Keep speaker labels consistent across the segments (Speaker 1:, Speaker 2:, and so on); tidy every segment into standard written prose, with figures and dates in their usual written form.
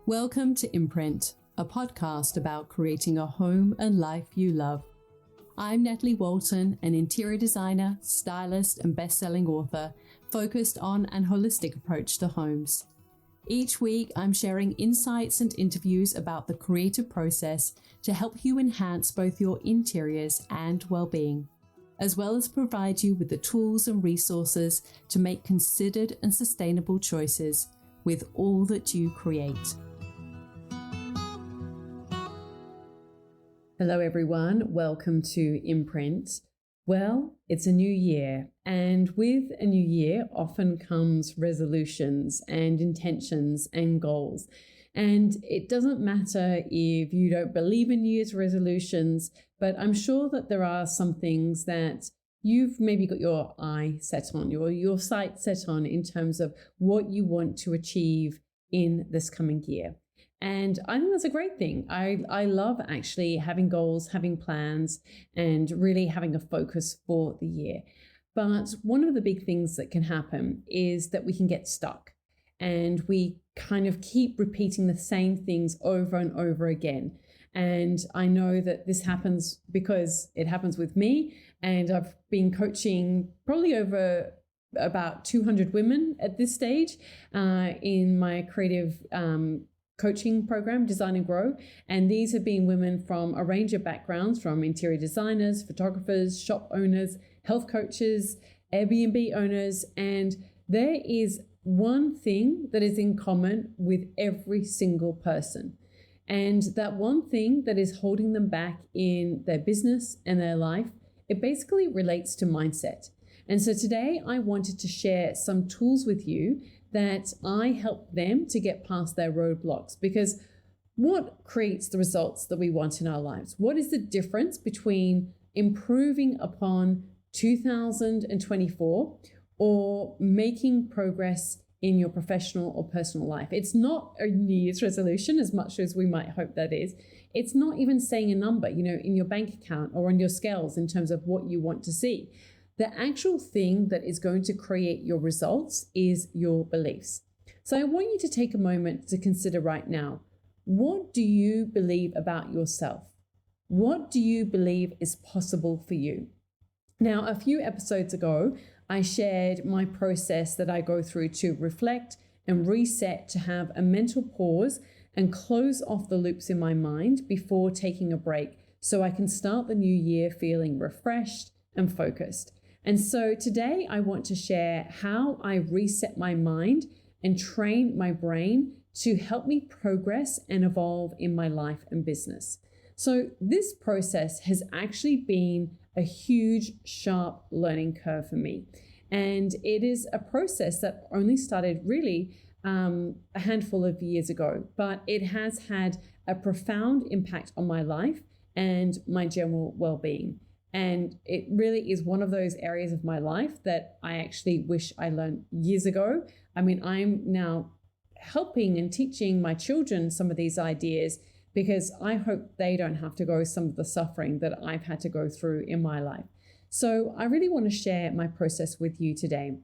Speaker 1: Welcome to Imprint, a podcast about creating a home and life you love. I'm Natalie Walton, an interior designer, stylist, and best-selling author focused on an holistic approach to homes. Each week, I'm sharing insights and interviews about the creative process to help you enhance both your interiors and well-being, as well as provide you with the tools and resources to make considered and sustainable choices with all that you create. Hello everyone, welcome to Imprint. Well, it's a new year, and with a new year often comes resolutions and intentions and goals. And it doesn't matter if you don't believe in New Year's resolutions, but I'm sure that there are some things that you've maybe got your eye set on, your sight set on in terms of what you want to achieve in this coming year. And I think that's a great thing. I love actually having goals, having plans, and really having a focus for the year. But one of the big things that can happen is that we can get stuck and we kind of keep repeating the same things over and over again. And I know that this happens because it happens with me, and I've been coaching probably over about 200 women at this stage in my creative coaching program, Design and Grow. And these have been women from a range of backgrounds, from interior designers, photographers, shop owners, health coaches, Airbnb owners. And there is one thing that is in common with every single person. And that one thing that is holding them back in their business and their life, it basically relates to mindset. And so today I wanted to share some tools with you that I help them to get past their roadblocks. Because what creates the results that we want in our lives? What is the difference between improving upon 2024 or making progress in your professional or personal life? It's not a New Year's resolution, as much as we might hope that is. It's not even saying a number, in your bank account or on your scales in terms of what you want to see. The actual thing that is going to create your results is your beliefs. So I want you to take a moment to consider right now, what do you believe about yourself? What do you believe is possible for you? Now, a few episodes ago, I shared my process that I go through to reflect and reset, to have a mental pause and close off the loops in my mind before taking a break so I can start the new year feeling refreshed and focused. And so today I want to share how I reset my mind and train my brain to help me progress and evolve in my life and business. So this process has actually been a huge, sharp learning curve for me. And it is a process that only started really a handful of years ago, but it has had a profound impact on my life and my general well-being. And it really is one of those areas of my life that I actually wish I learned years ago. I mean, I'm now helping and teaching my children some of these ideas because I hope they don't have to go some of the suffering that I've had to go through in my life. So I really want to share my process with you today.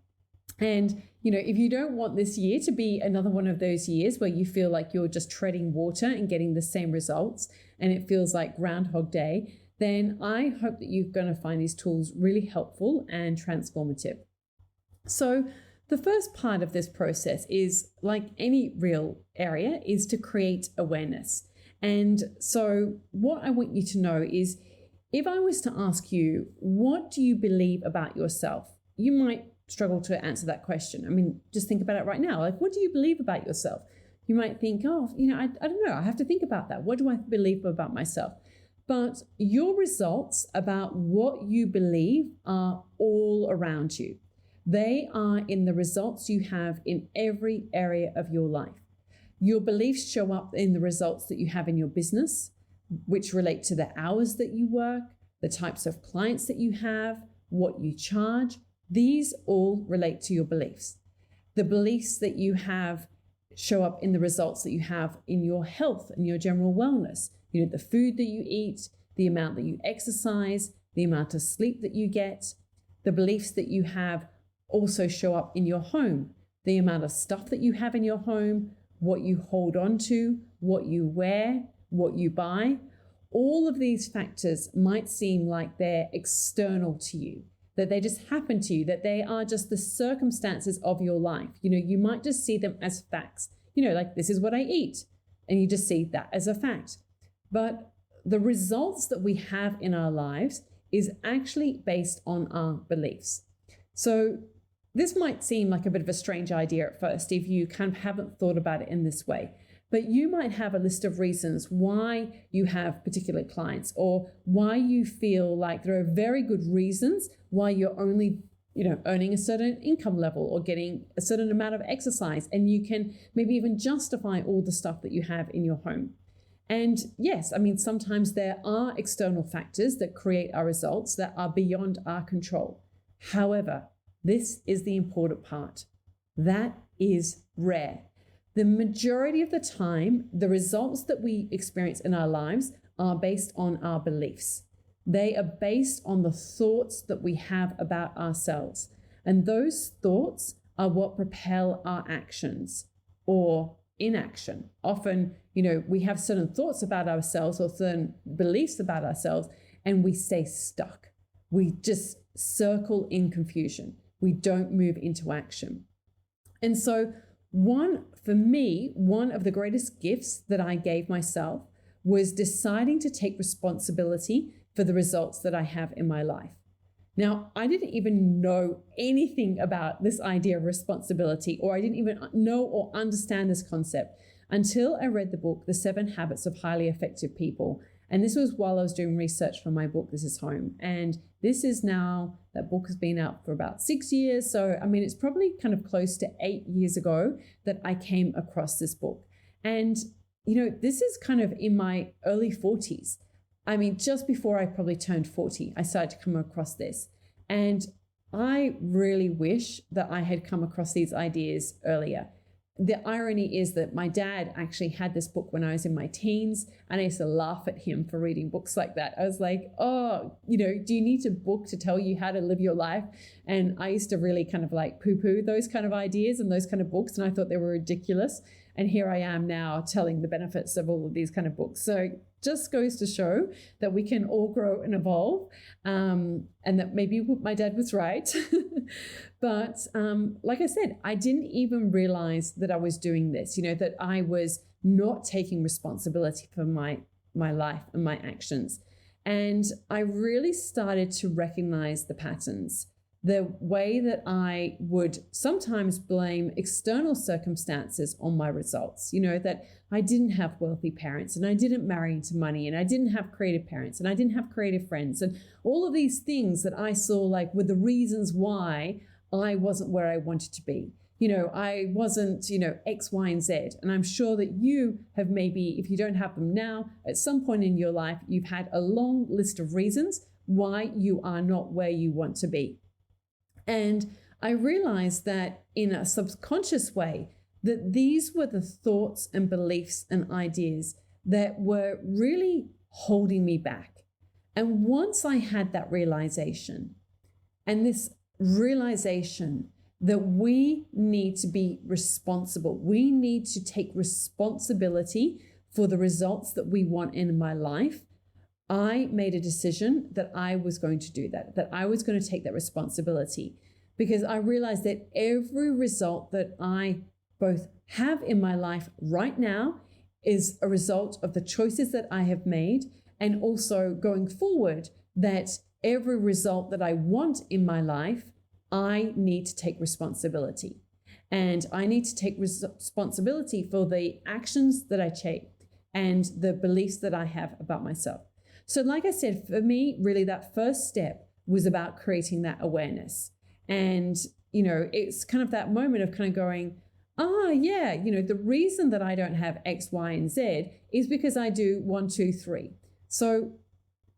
Speaker 1: And, if you don't want this year to be another one of those years where you feel like you're just treading water and getting the same results and it feels like Groundhog Day, then I hope that you're going to find these tools really helpful and transformative. So the first part of this process is, like any real area, is to create awareness. And so what I want you to know is, if I was to ask you, what do you believe about yourself? You might struggle to answer that question. I mean, just think about it right now. Like, what do you believe about yourself? You might think, I don't know. I have to think about that. What do I believe about myself? But your results about what you believe are all around you. They are in the results you have in every area of your life. Your beliefs show up in the results that you have in your business, which relate to the hours that you work, the types of clients that you have, what you charge. These all relate to your beliefs. The beliefs that you have show up in the results that you have in your health and your general wellness. The food that you eat, the amount that you exercise, the amount of sleep that you get. The beliefs that you have also show up in your home, the amount of stuff that you have in your home, what you hold on to, what you wear, what you buy. All of these factors might seem like they're external to you, that they just happen to you, that they are just the circumstances of your life. You might just see them as facts, like this is what I eat, and you just see that as a fact. But the results that we have in our lives is actually based on our beliefs. So this might seem like a bit of a strange idea at first if you kind of haven't thought about it in this way. But you might have a list of reasons why you have particular clients, or why you feel like there are very good reasons why you're only, earning a certain income level or getting a certain amount of exercise. And you can maybe even justify all the stuff that you have in your home. And yes, sometimes there are external factors that create our results that are beyond our control. However, this is the important part. That is rare. The majority of the time, the results that we experience in our lives are based on our beliefs. They are based on the thoughts that we have about ourselves. And those thoughts are what propel our actions or inaction. Often, we have certain thoughts about ourselves or certain beliefs about ourselves, and we stay stuck. We just circle in confusion. We don't move into action. And so one of the greatest gifts that I gave myself was deciding to take responsibility for the results that I have in my life. Now, I didn't even know anything about this idea of responsibility, or I didn't even know or understand this concept until I read the book, The 7 Habits of Highly Effective People. And this was while I was doing research for my book, This Is Home. And that book has been out for about 6 years. So, it's probably kind of close to 8 years ago that I came across this book. And, this is kind of in my early 40s. Just before I probably turned 40, I started to come across this. And I really wish that I had come across these ideas earlier. The irony is that my dad actually had this book when I was in my teens, and I used to laugh at him for reading books like that. I was like, do you need a book to tell you how to live your life? And I used to really kind of like poo-poo those kind of ideas and those kind of books, and I thought they were ridiculous. And here I am now telling the benefits of all of these kind of books. So just goes to show that we can all grow and evolve, and that maybe my dad was right. But like I said, I didn't even realize that I was doing this, that I was not taking responsibility for my life and my actions. And I really started to recognize the patterns, the way that I would sometimes blame external circumstances on my results, that I didn't have wealthy parents, and I didn't marry into money, and I didn't have creative parents, and I didn't have creative friends, and all of these things that I saw like were the reasons why I wasn't where I wanted to be. I wasn't, X, Y, and Z. And I'm sure that you have maybe, if you don't have them now, at some point in your life, you've had a long list of reasons why you are not where you want to be. And I realized that in a subconscious way, that these were the thoughts and beliefs and ideas that were really holding me back. And once I had that realization, and this realization that we need to be responsible, we need to take responsibility for the results that we want in my life, I made a decision that I was going to do that I was going to take that responsibility, because I realized that every result that I both have in my life right now is a result of the choices that I have made, and also going forward, that every result that I want in my life, I need to take responsibility. And I need to take responsibility for the actions that I take and the beliefs that I have about myself. So like I said, for me, really that first step was about creating that awareness. And, it's kind of that moment of kind of going, the reason that I don't have X, Y, and Z is because I do 1, 2, 3. So,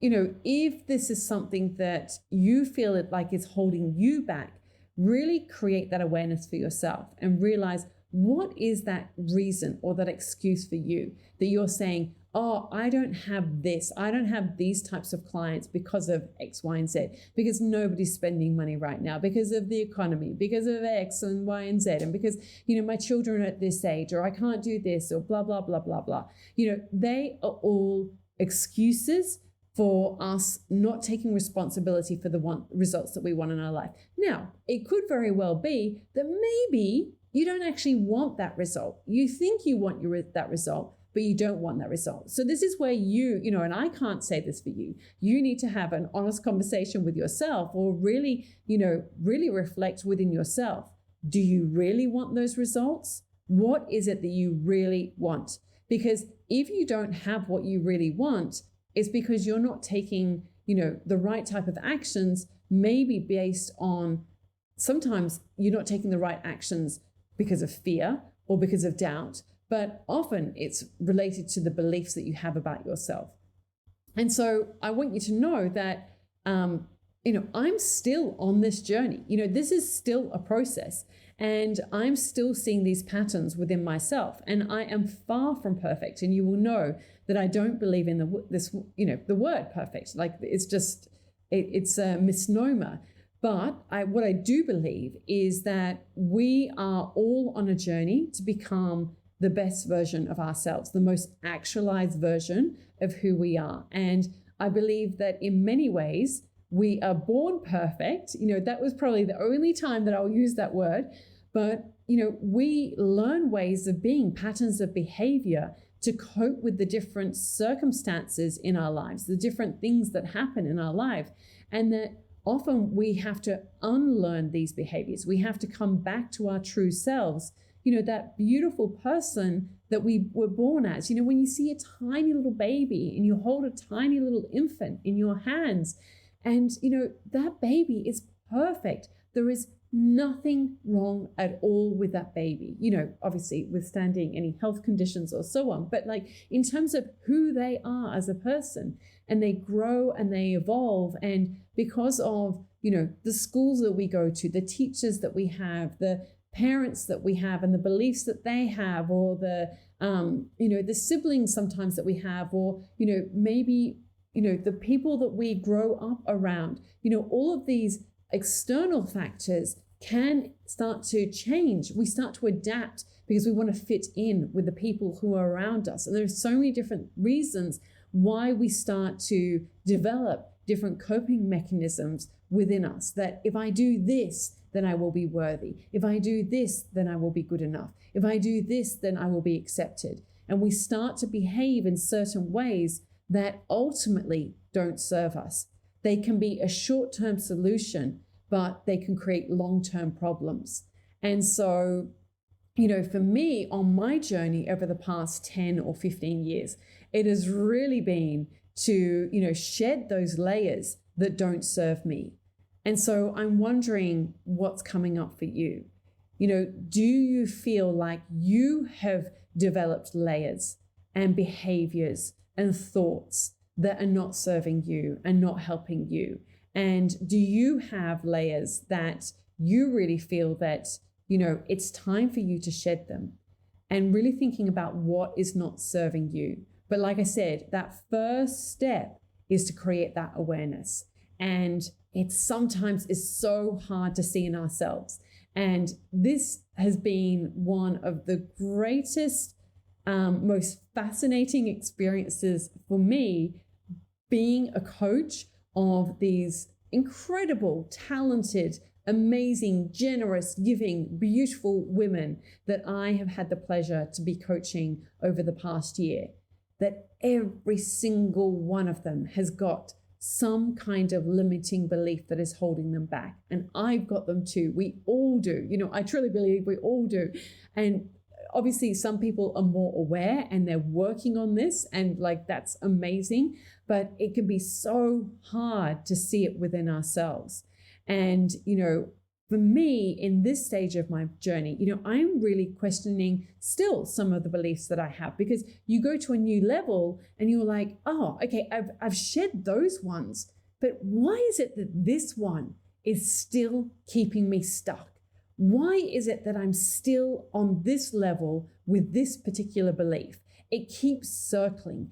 Speaker 1: if this is something that you feel like is holding you back, really create that awareness for yourself and realize What is that reason or that excuse for you that you're saying, oh, I don't have this, I don't have these types of clients because of X, Y, and Z, because nobody's spending money right now, because of the economy, because of X and Y and Z, and because, my children are at this age, or I can't do this, or blah, blah, blah, blah, blah. They are all excuses for us not taking responsibility for the results that we want in our life. Now, it could very well be that maybe you don't actually want that result. You think you want that result, but you don't want that result. So this is where you, and I can't say this for you, you need to have an honest conversation with yourself, or really, really reflect within yourself. Do you really want those results? What is it that you really want? Because if you don't have what you really want, it's because you're not taking, the right type of actions, maybe based on, sometimes you're not taking the right actions because of fear or because of doubt, but often it's related to the beliefs that you have about yourself. And so I want you to know that, I'm still on this journey. This is still a process, and I'm still seeing these patterns within myself, and I am far from perfect. And you will know that I don't believe in the word perfect. Like, it's a misnomer. But what I do believe is that we are all on a journey to become the best version of ourselves, the most actualized version of who we are. And I believe that in many ways, we are born perfect. That was probably the only time that I'll use that word. But, we learn ways of being, patterns of behavior to cope with the different circumstances in our lives, the different things that happen in our life. And that often we have to unlearn these behaviors. We have to come back to our true selves, that beautiful person that we were born as. When you see a tiny little baby and you hold a tiny little infant in your hands, and, that baby is perfect. There is nothing wrong at all with that baby, obviously withstanding any health conditions or so on. But like, in terms of who they are as a person, and they grow and they evolve. And because of, the schools that we go to, the teachers that we have, the parents that we have, and the beliefs that they have, or the, the siblings sometimes that we have, or, maybe, the people that we grow up around, all of these external factors can start to change. We start to adapt because we want to fit in with the people who are around us. And there's so many different reasons why we start to develop different coping mechanisms within us, that if I do this, then I will be worthy. If I do this, then I will be good enough. If I do this, then I will be accepted. And we start to behave in certain ways that ultimately don't serve us. They can be a short-term solution, but they can create long-term problems. And so, for me, on my journey over the past 10 or 15 years, it has really been to, shed those layers that don't serve me. And so I'm wondering what's coming up for you. Do you feel like you have developed layers and behaviors and thoughts that are not serving you and not helping you? And do you have layers that you really feel that, it's time for you to shed them, and really thinking about what is not serving you? But like I said, that first step is to create that awareness. And it sometimes is so hard to see in ourselves. And this has been one of the greatest, most fascinating experiences for me, being a coach of these incredible, talented, amazing, generous, giving, beautiful women that I have had the pleasure to be coaching over the past year. That every single one of them has got some kind of limiting belief that is holding them back. And I've got them too. We all do. I truly believe we all do. And obviously some people are more aware and they're working on this, and that's amazing, but it can be so hard to see it within ourselves. And, for me, in this stage of my journey, I'm really questioning still some of the beliefs that I have, because you go to a new level and you're like, oh, okay, I've shed those ones, but why is it that this one is still keeping me stuck? why is it that I'm still on this level with this particular belief? It keeps circling.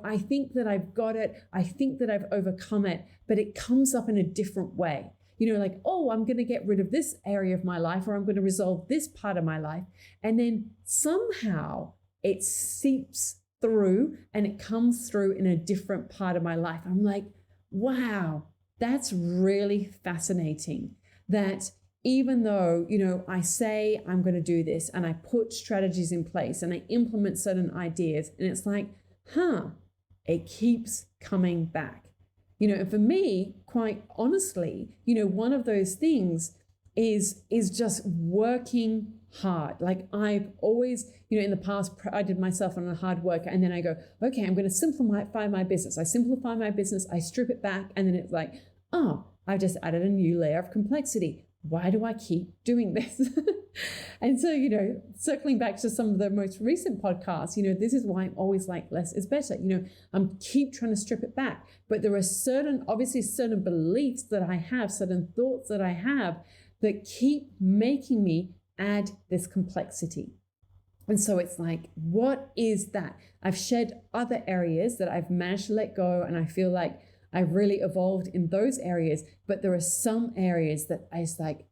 Speaker 1: I think that I've got it. I think that I've overcome it, but it comes up in a different way. Like, oh, I'm going to get rid of this area of my life, or I'm going to resolve this part of my life. And then somehow it seeps through and it comes through in a different part of my life. I'm like, wow, that's really fascinating. That even though, I say I'm going to do this and I put strategies in place and I implement certain ideas, and it's like, it keeps coming back. And for me, quite honestly, one of those things is just working hard. Like I've always, in the past, prided myself on a hard worker, and then I go, okay, I'm going to simplify my business. I simplify my business, I strip it back, and then it's like, oh, I've just added a new layer of complexity. Why do I keep doing this? And so, circling back to some of the most recent podcasts, this is why I'm always like, less is better. I'm keep trying to strip it back. But there are certain beliefs that I have, certain thoughts that I have that keep making me add this complexity. And so it's like, what is that? I've shed other areas that I've managed to let go, and I feel like I've really evolved in those areas, but there are some areas that it's like,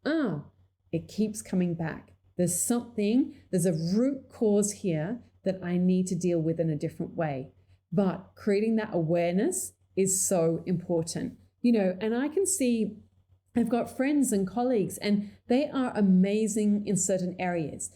Speaker 1: it keeps coming back. There's a root cause here that I need to deal with in a different way. But creating that awareness is so important, and I can see I've got friends and colleagues, and they are amazing in certain areas.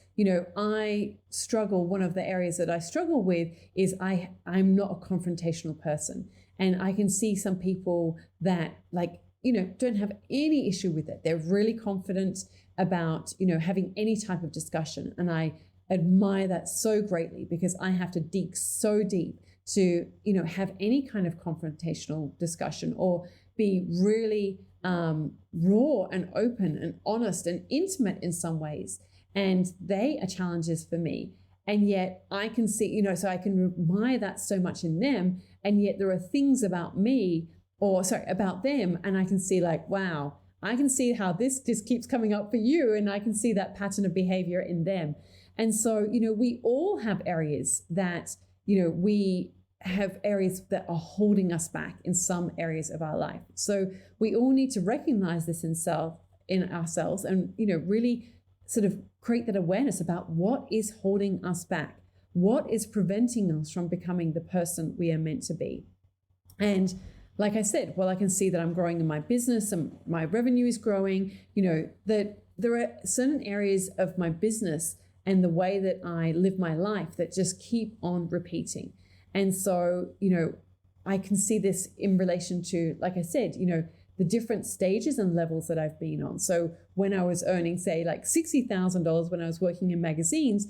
Speaker 1: I struggle. One of the areas that I struggle with is I'm not a confrontational person. And I can see some people that don't have any issue with it. They're really confident about, having any type of discussion. And I admire that so greatly, because I have to dig so deep to, have any kind of confrontational discussion, or be really raw and open and honest and intimate in some ways. And they are challenges for me. And yet I can see, so I can admire that so much in them. And yet there are things about about them. And I can see like, wow, I can see how this just keeps coming up for you. And I can see that pattern of behavior in them. And so, we all have areas that, we have areas that are holding us back in some areas of our life. So we all need to recognize this in ourselves and, really sort of create that awareness about what is holding us back, what is preventing us from becoming the person we are meant to be. And like I said, I can see that I'm growing in my business and my revenue is growing, that there are certain areas of my business and the way that I live my life that just keep on repeating. And so, I can see this in relation to, like I said, the different stages and levels that I've been on. So when I was earning, say, like $60,000 when I was working in magazines,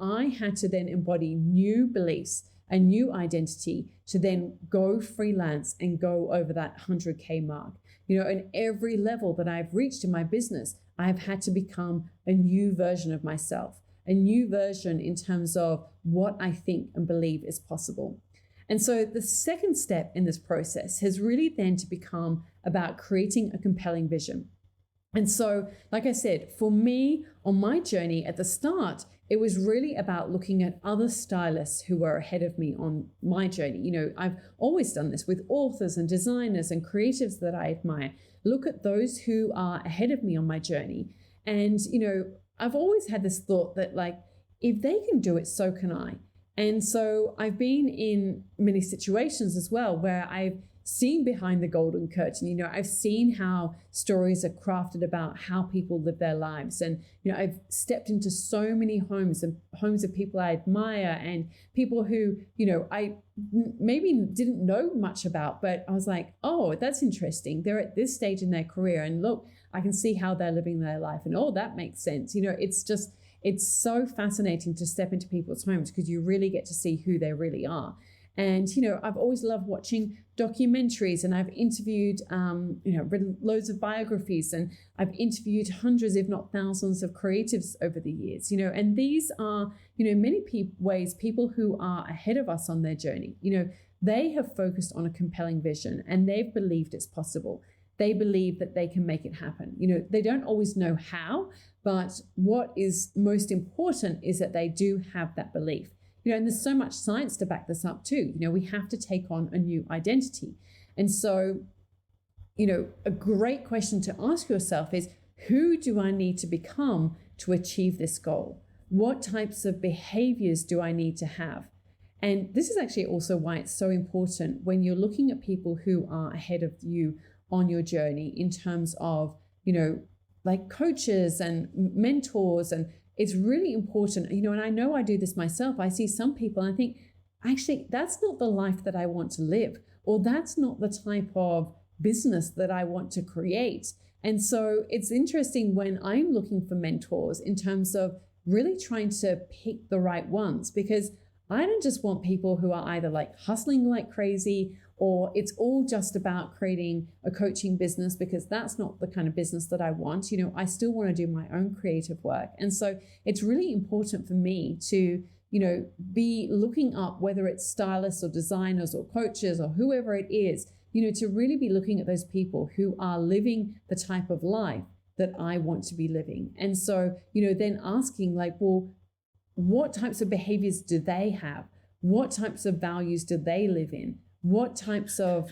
Speaker 1: I had to then embody new beliefs, a new identity, to then go freelance and go over that 100K mark. And every level that I've reached in my business, I've had to become a new version of myself, a new version in terms of what I think and believe is possible. And so the second step in this process has really then to become about creating a compelling vision. And so, like I said, for me on my journey at the start, it was really about looking at other stylists who were ahead of me on my journey. I've always done this with authors and designers and creatives that I admire. Look at those who are ahead of me on my journey. And, I've always had this thought that if they can do it, so can I. And so I've been in many situations as well where I've seen behind the golden curtain. I've seen how stories are crafted about how people live their lives. And, I've stepped into so many homes of people I admire and people who, I maybe didn't know much about, but I was like, oh, that's interesting. They're at this stage in their career and look, I can see how they're living their life and that makes sense. It's so fascinating to step into people's homes because you really get to see who they really are. And, I've always loved watching documentaries and I've interviewed, written loads of biographies and I've interviewed hundreds, if not thousands of creatives over the years, and these are, many ways people who are ahead of us on their journey, they have focused on a compelling vision and they've believed it's possible. They believe that they can make it happen. They don't always know how, But what is most important is that they do have that belief. And there's so much science to back this up too. We have to take on a new identity. And so, a great question to ask yourself is, who do I need to become to achieve this goal? What types of behaviors do I need to have? And this is actually also why it's so important when you're looking at people who are ahead of you on your journey in terms of, like coaches and mentors. And it's really important, and I know I do this myself. I see some people and I think, actually, that's not the life that I want to live, or that's not the type of business that I want to create. And so it's interesting when I'm looking for mentors in terms of really trying to pick the right ones, because I don't just want people who are either like hustling like crazy, or it's all just about creating a coaching business, because that's not the kind of business that I want. I still want to do my own creative work. And so it's really important for me to, be looking up, whether it's stylists or designers or coaches or whoever it is, to really be looking at those people who are living the type of life that I want to be living. And so, then asking like, well, what types of behaviors do they have? What types of values do they live in? What types of,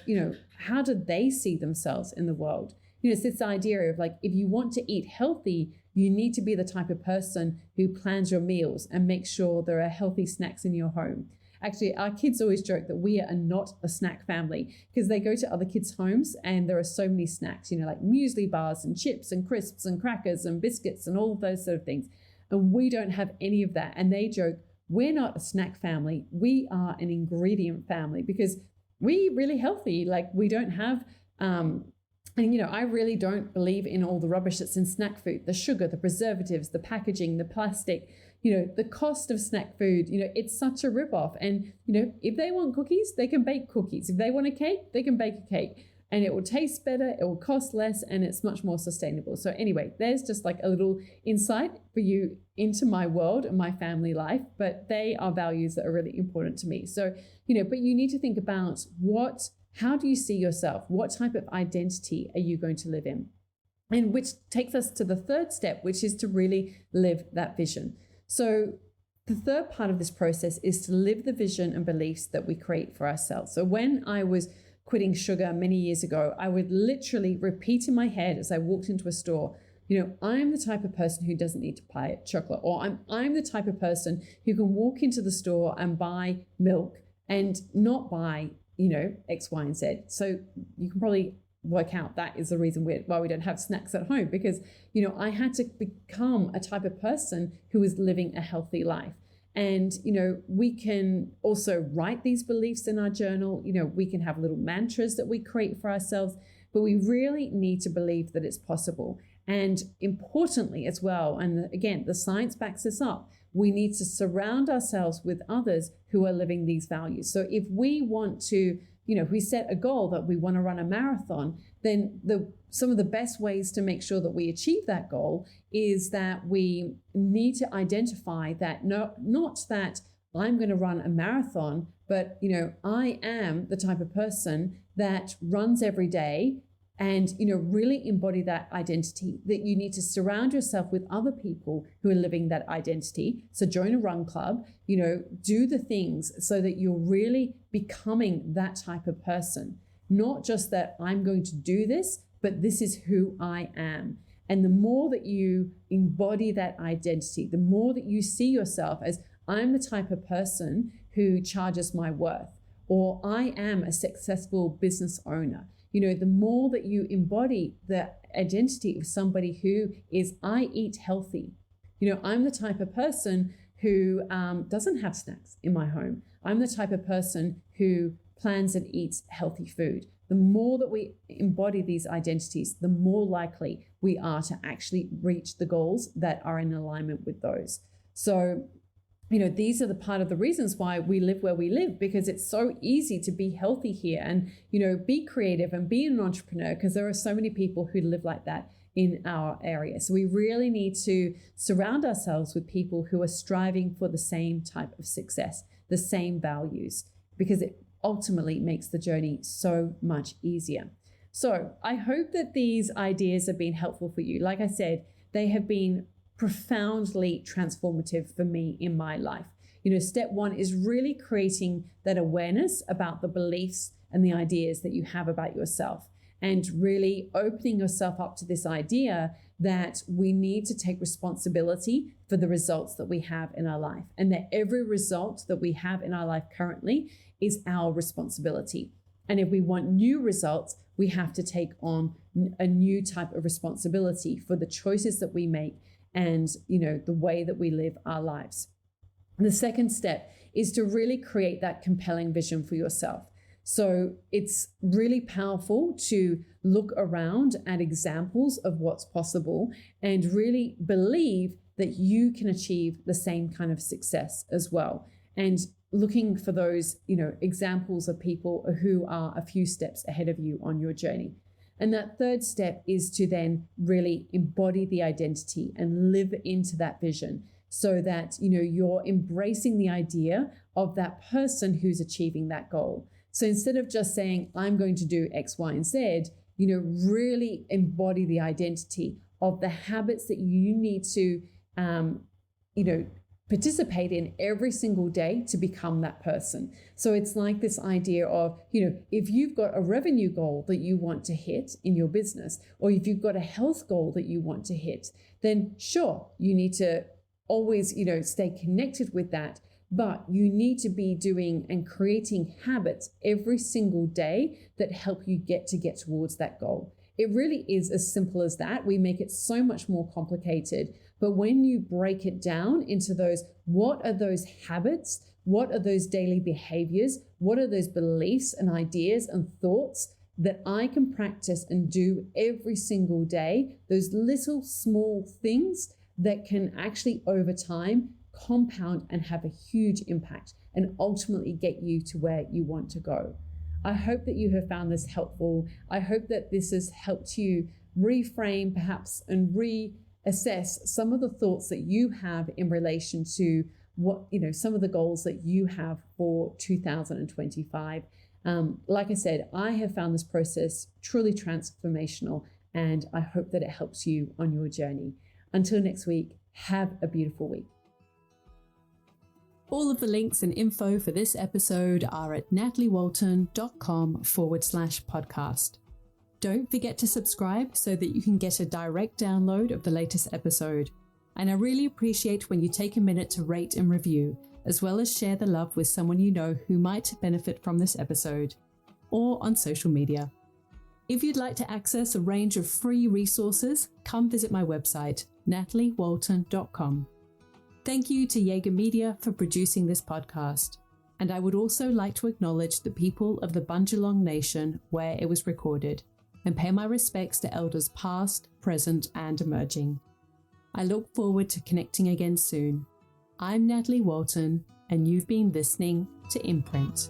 Speaker 1: how do they see themselves in the world? It's this idea of like, if you want to eat healthy, you need to be the type of person who plans your meals and makes sure there are healthy snacks in your home. Actually, our kids always joke that we are not a snack family, because they go to other kids' homes and there are so many snacks, like muesli bars and chips and crisps and crackers and biscuits and all of those sort of things. And we don't have any of that. And they joke, we're not a snack family. We are an ingredient family, because we're really healthy. Like, we don't have, and I really don't believe in all the rubbish that's in snack food, the sugar, the preservatives, the packaging, the plastic, the cost of snack food. It's such a ripoff. And, if they want cookies, they can bake cookies. If they want a cake, they can bake a cake. And it will taste better, it will cost less, and it's much more sustainable. So anyway, there's just like a little insight for you into my world and my family life, but they are values that are really important to me. So, but you need to think about how do you see yourself? What type of identity are you going to live in? And which takes us to the third step, which is to really live that vision. So the third part of this process is to live the vision and beliefs that we create for ourselves. So when I was quitting sugar many years ago, I would literally repeat in my head as I walked into a store, I'm the type of person who doesn't need to buy chocolate, or I'm the type of person who can walk into the store and buy milk and not buy, X, Y, and Z. So you can probably work out that is the reason why we don't have snacks at home, because, I had to become a type of person who is living a healthy life. And, we can also write these beliefs in our journal. We can have little mantras that we create for ourselves, but we really need to believe that it's possible. And importantly as well, and again, the science backs this up, we need to surround ourselves with others who are living these values. So if we want to, if we set a goal that we want to run a marathon, then some of the best ways to make sure that we achieve that goal is that we need to identify that not that I'm going to run a marathon, but I am the type of person that runs every day, and really embody that identity, that you need to surround yourself with other people who are living that identity. So join a run club, do the things so that you're really becoming that type of person. Not just that I'm going to do this, but this is who I am. And the more that you embody that identity, the more that you see yourself as, I'm the type of person who charges my worth, or I am a successful business owner. The more that you embody the identity of somebody who is, I eat healthy. I'm the type of person who doesn't have snacks in my home. I'm the type of person who plans and eats healthy food. The more that we embody these identities, the more likely we are to actually reach the goals that are in alignment with those. So, these are the part of the reasons why we live where we live, because it's so easy to be healthy here and, be creative and be an entrepreneur, because there are so many people who live like that in our area. So we really need to surround ourselves with people who are striving for the same type of success, the same values, because it ultimately makes the journey so much easier. So I hope that these ideas have been helpful for you. Like I said, they have been profoundly transformative for me in my life. Step one is really creating that awareness about the beliefs and the ideas that you have about yourself, and really opening yourself up to this idea that we need to take responsibility for the results that we have in our life, and that every result that we have in our life currently is our responsibility. And if we want new results, we have to take on a new type of responsibility for the choices that we make and, the way that we live our lives. And the second step is to really create that compelling vision for yourself. So it's really powerful to look around at examples of what's possible and really believe that you can achieve the same kind of success as well. And looking for those, examples of people who are a few steps ahead of you on your journey. And that third step is to then really embody the identity and live into that vision, so that, you're embracing the idea of that person who's achieving that goal. So instead of just saying, I'm going to do X, Y, and Z, really embody the identity of the habits that you need to, participate in every single day to become that person. So it's like this idea of, if you've got a revenue goal that you want to hit in your business, or if you've got a health goal that you want to hit, then sure, you need to always, stay connected with that. But you need to be doing and creating habits every single day that help you get towards that goal. It really is as simple as that. We make it so much more complicated. But when you break it down into those, what are those habits? What are those daily behaviors? What are those beliefs and ideas and thoughts that I can practice and do every single day? Those little small things that can actually over time compound and have a huge impact and ultimately get you to where you want to go. I hope that you have found this helpful. I hope that this has helped you reframe perhaps and reassess some of the thoughts that you have in relation to what, some of the goals that you have for 2025. Like I said, I have found this process truly transformational, and I hope that it helps you on your journey. Until next week, have a beautiful week. All of the links and info for this episode are at nataliewalton.com/podcast. Don't forget to subscribe so that you can get a direct download of the latest episode. And I really appreciate when you take a minute to rate and review, as well as share the love with someone you know who might benefit from this episode, or on social media. If you'd like to access a range of free resources, come visit my website, nataliewalton.com. Thank you to Jaeger Media for producing this podcast. And I would also like to acknowledge the people of the Bundjalung Nation where it was recorded, and pay my respects to elders past, present, and emerging. I look forward to connecting again soon. I'm Natalie Walton, and you've been listening to Imprint.